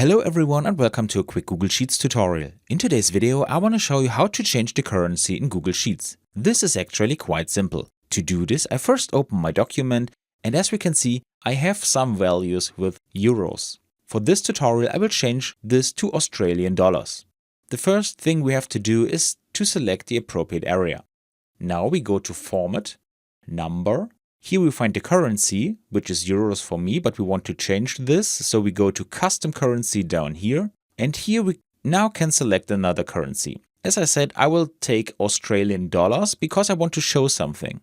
Hello everyone and welcome to a quick Google Sheets tutorial. In today's video I want to show you how to change the currency in Google Sheets. This is actually quite simple. To do this I first open my document and as we can see I have some values with euros. For this tutorial I will change this to Australian dollars. The first thing we have to do is to select the appropriate area. Now we go to Format, Number. Here we find the currency, which is euros for me, but we want to change this. So we go to Custom Currency down here. And here we now can select another currency. As I said, I will take Australian dollars because I want to show something.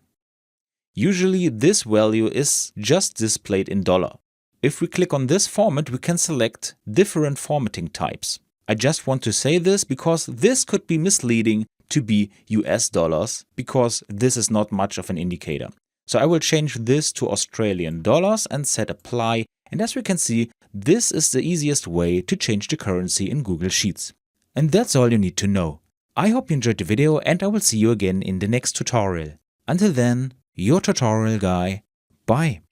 Usually this value is just displayed in dollar. If we click on this format, we can select different formatting types. I just want to say this because this could be misleading to be US dollars because this is not much of an indicator. So I will change this to Australian dollars and set apply. And as we can see, this is the easiest way to change the currency in Google Sheets. And that's all you need to know. I hope you enjoyed the video and I will see you again in the next tutorial. Until then, your tutorial guy. Bye.